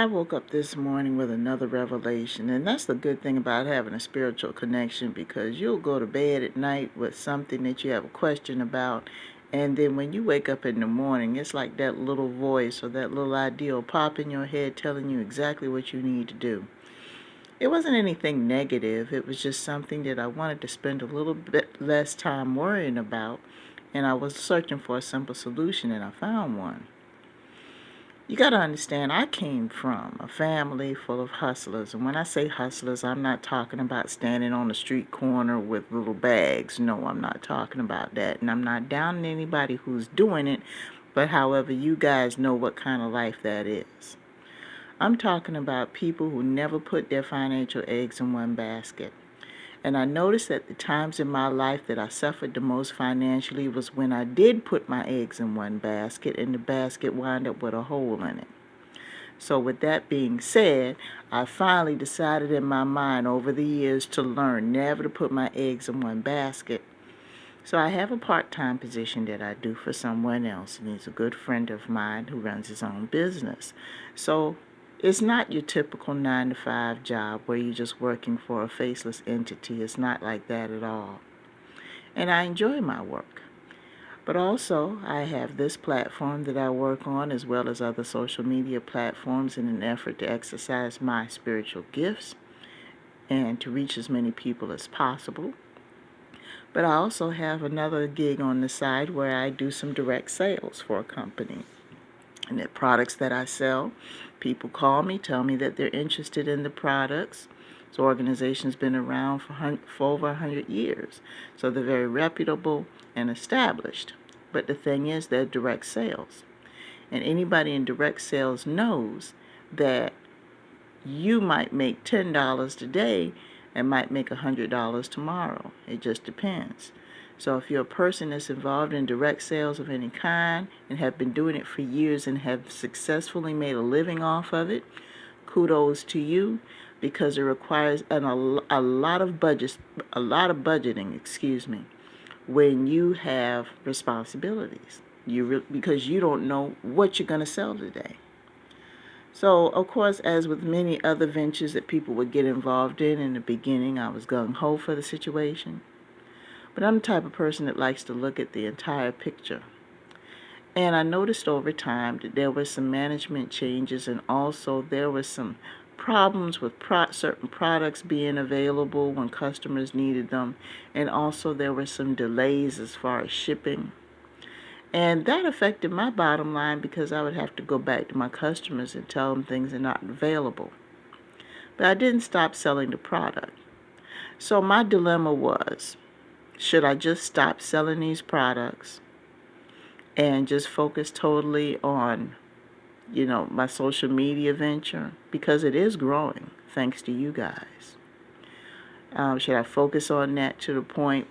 I woke up this morning with another revelation, and that's the good thing about having a spiritual connection, because you'll go to bed at night with something that you have a question about, and then when you wake up in the morning, it's like that little voice or that little idea will pop in your head telling you exactly what you need to do. It wasn't anything negative, it was just something that I wanted to spend a little bit less time worrying about, and I was searching for a simple solution, and I found one. You got to understand, I came from a family full of hustlers. And when I say hustlers, I'm not talking about standing on the street corner with little bags. No, I'm not talking about that. And I'm not downing anybody who's doing it. But however, you guys know what kind of life that is. I'm talking about people who never put their financial eggs in one basket. And I noticed that the times in my life that I suffered the most financially was when I did put my eggs in one basket and the basket wound up with a hole in it. So with that being said, I finally decided in my mind over the years to learn never to put my eggs in one basket. So I have a part-time position that I do for someone else, and he's a good friend of mine who runs his own business. So it's not your typical 9-to-5 job where you're just working for a faceless entity. It's not like that at all. And I enjoy my work. But also, I have this platform that I work on, as well as other social media platforms, in an effort to exercise my spiritual gifts and to reach as many people as possible. But I also have another gig on the side where I do some direct sales for a company. And the products that I sell, people call me, tell me that they're interested in the products. This organization's been around for over 100 years. So they're very reputable and established. But the thing is, they're direct sales. And anybody in direct sales knows that you might make $10 today and might make $100 tomorrow. It just depends. So if you're a person that's involved in direct sales of any kind and have been doing it for years and have successfully made a living off of it, kudos to you, because it requires a lot of budgeting, when you have responsibilities. Because you don't know what you're going to sell today. So, of course, as with many other ventures that people would get involved in the beginning, I was gung-ho for the situation. But I'm the type of person that likes to look at the entire picture. And I noticed over time that there were some management changes, and also there were some problems with certain products being available when customers needed them. And also there were some delays as far as shipping. And that affected my bottom line, because I would have to go back to my customers and tell them things are not available. But I didn't stop selling the product. So my dilemma was, should I just stop selling these products and just focus totally on, my social media venture? Because it is growing, thanks to you guys. Should I focus on that to the point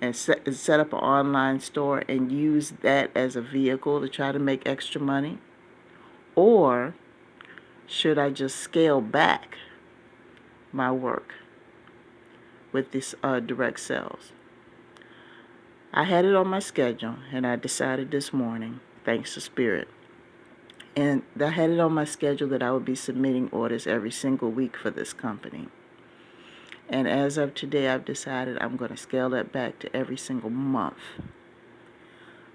and set up an online store and use that as a vehicle to try to make extra money? Or should I just scale back my work with this direct sales? I had it on my schedule, and I decided this morning, thanks to Spirit, and I had it on my schedule that I would be submitting orders every single week for this company. And as of today, I've decided I'm going to scale that back to every single month.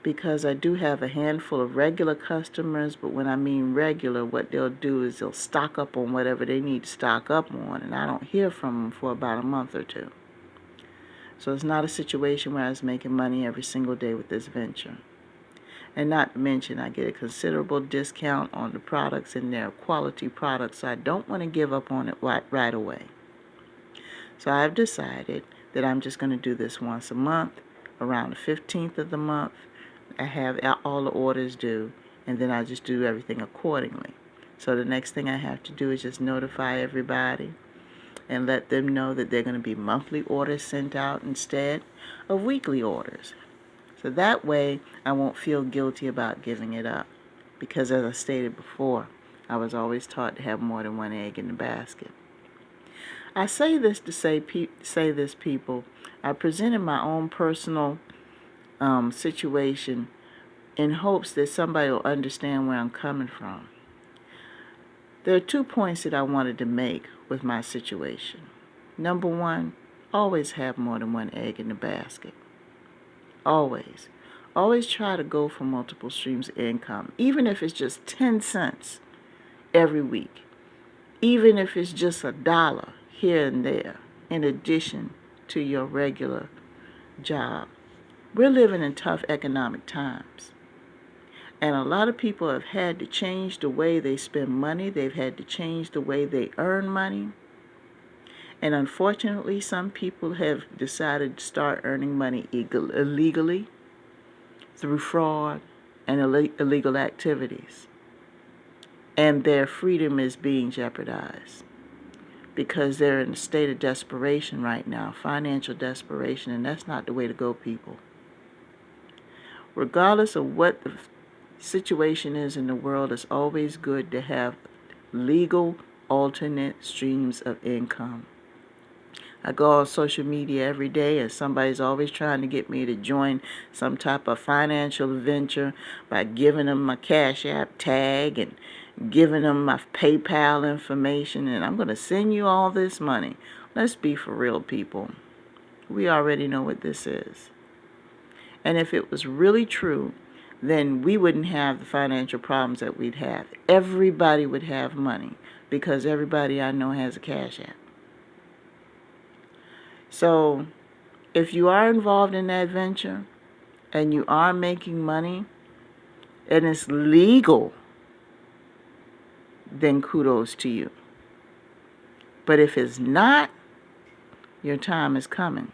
Because I do have a handful of regular customers, but when I mean regular, what they'll do is they'll stock up on whatever they need to stock up on, and I don't hear from them for about a month or two. So it's not a situation where I was making money every single day with this venture. And not to mention, I get a considerable discount on the products, and they're quality products, so I don't want to give up on it right away. So I've decided that I'm just going to do this once a month, around the 15th of the month. I have all the orders due, and then I just do everything accordingly. So the next thing I have to do is just notify everybody and let them know that they're going to be monthly orders sent out instead of weekly orders. So that way I won't feel guilty about giving it up, because as I stated before, I was always taught to have more than one egg in the basket. I say this to say this, people. I presented my own personal situation in hopes that somebody will understand where I'm coming from. There are 2 points that I wanted to make with my situation. Number one, always have more than one egg in the basket. Always. Always try to go for multiple streams of income, even if it's just 10 cents every week. Even if it's just $1 here and there, in addition to your regular job. We're living in tough economic times. And a lot of people have had to change the way they spend money. They've had to change the way they earn money. And unfortunately, some people have decided to start earning money illegally through fraud and illegal activities. And their freedom is being jeopardized because they're in a state of desperation right now, financial desperation, and that's not the way to go, people. Regardless of what the situation is in the world, it's always good to have legal alternate streams of income. I go on social media every day and somebody's always trying to get me to join some type of financial venture by giving them my CashApp tag and giving them my PayPal information, and I'm going to send you all this money. Let's be for real, people. We already know what this is. And if it was really true, then we wouldn't have the financial problems that we'd have. Everybody would have money because everybody I know has a CashApp. So if you are involved in that venture and you are making money and it's legal, then kudos to you. But if it's not, your time is coming.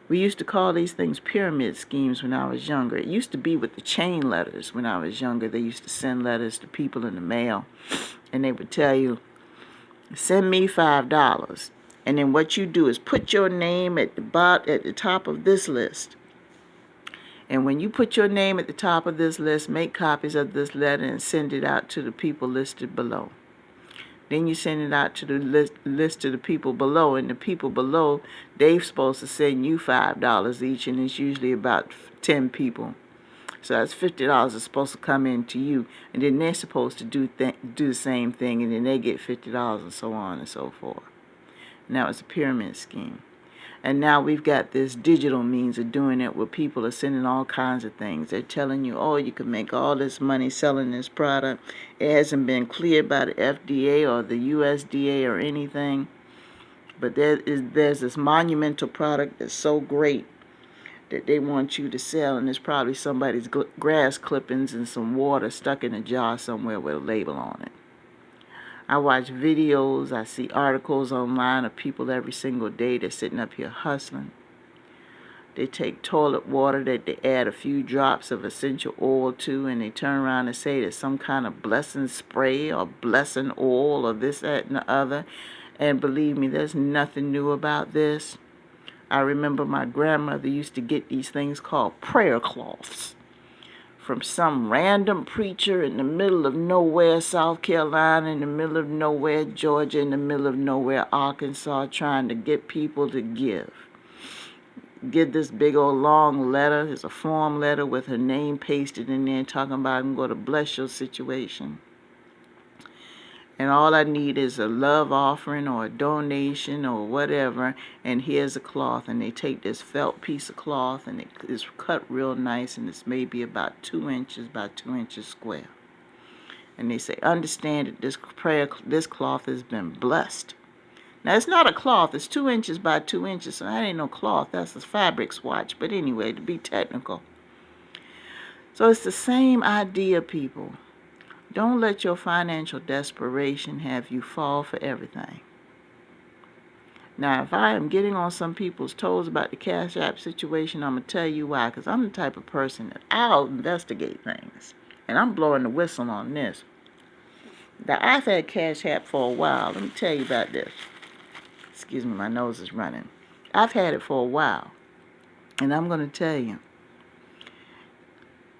We used to call these things pyramid schemes when I was younger. It used to be with the chain letters when I was younger. They used to send letters to people in the mail, and they would tell you, send me $5. And then what you do is put your name at the top of this list. And when you put your name at the top of this list, make copies of this letter and send it out to the people listed below. Then you send it out to the list to the people below, and the people below, they're supposed to send you $5 each, and it's usually about 10 people. So that's $50 that's supposed to come in to you, and then they're supposed to do the same thing, and then they get $50 and so on and so forth. Now it's a pyramid scheme. And now we've got this digital means of doing it where people are sending all kinds of things. They're telling you, oh, you can make all this money selling this product. It hasn't been cleared by the FDA or the USDA or anything. But there's this monumental product that's so great that they want you to sell, and it's probably somebody's grass clippings and some water stuck in a jar somewhere with a label on it. I watch videos, I see articles online of people every single day that's sitting up here hustling. They take toilet water that they add a few drops of essential oil to, and they turn around and say there's some kind of blessing spray or blessing oil or this, that, and the other. And believe me, there's nothing new about this. I remember my grandmother used to get these things called prayer cloths from some random preacher in the middle of nowhere, South Carolina, in the middle of nowhere, Georgia, in the middle of nowhere, Arkansas, trying to get people to give. Get this big old long letter. It's a form letter with her name pasted in there talking about I'm going to bless your situation. And all I need is a love offering or a donation or whatever, and here's a cloth. And they take this felt piece of cloth, and it's cut real nice, and it's maybe about 2 inches by 2 inches square. And they say, understand that this cloth has been blessed. Now, it's not a cloth. It's 2 inches by 2 inches, so that ain't no cloth. That's a fabric swatch. But anyway, to be technical. So it's the same idea, people. Don't let your financial desperation have you fall for everything. Now, if I am getting on some people's toes about the Cash App situation, I'm going to tell you why. Because I'm the type of person that I'll investigate things. And I'm blowing the whistle on this. Now, I've had Cash App for a while. Let me tell you about this. Excuse me, my nose is running. I've had it for a while. And I'm going to tell you.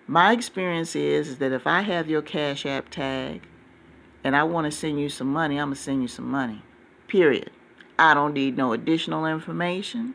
My experience is that if I have your Cash App tag and I want to send you some money, I'm going to send you some money. Period. I don't need no additional information.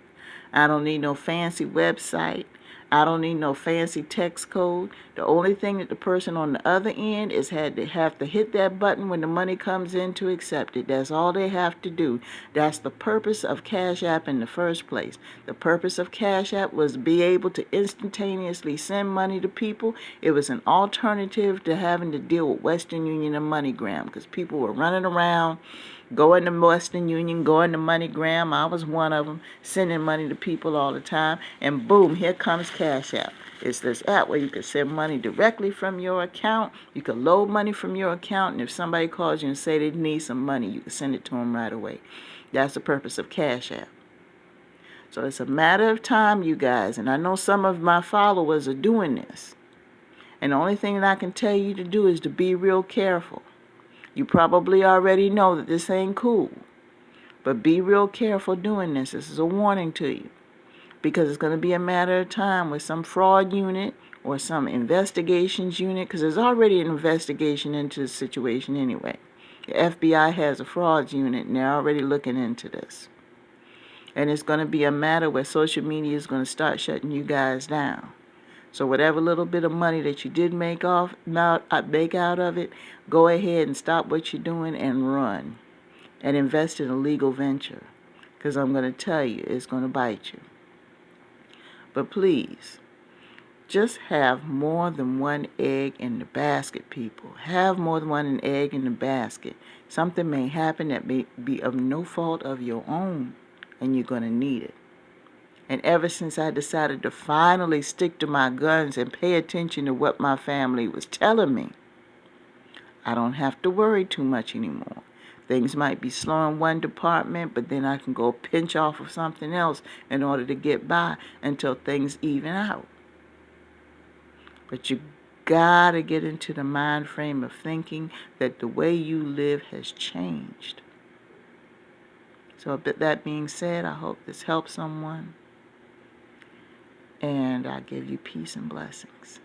I don't need no fancy website. I don't need no fancy text code. The only thing that the person on the other end is have to hit that button when the money comes in to accept it. That's all they have to do. That's the purpose of Cash App in the first place. The purpose of Cash App was to be able to instantaneously send money to people. It was an alternative to having to deal with Western Union and MoneyGram, because people were running around going to Western Union, going to MoneyGram. I was one of them, sending money to people all the time. And boom, here comes Cash App. It's this app where you can send money directly from your account. You can load money from your account, and if somebody calls you and say they need some money, you can send it to them right away. That's the purpose of Cash App. So it's a matter of time, you guys, and I know some of my followers are doing this. And the only thing that I can tell you to do is to be real careful. You probably already know that this ain't cool, but be real careful doing this. This is a warning to you, because it's going to be a matter of time with some fraud unit or some investigations unit, because there's already an investigation into the situation anyway. The FBI has a frauds unit, and they're already looking into this. And it's going to be a matter where social media is going to start shutting you guys down. So whatever little bit of money that you did make out of it, go ahead and stop what you're doing and run. And invest in a legal venture. Because I'm going to tell you, it's going to bite you. But please, just have more than one egg in the basket, people. Have more than one egg in the basket. Something may happen that may be of no fault of your own, and you're going to need it. And ever since I decided to finally stick to my guns and pay attention to what my family was telling me, I don't have to worry too much anymore. Things might be slow in one department, but then I can go pinch off of something else in order to get by until things even out. But you gotta get into the mind frame of thinking that the way you live has changed. So that being said, I hope this helps someone. And I give you peace and blessings.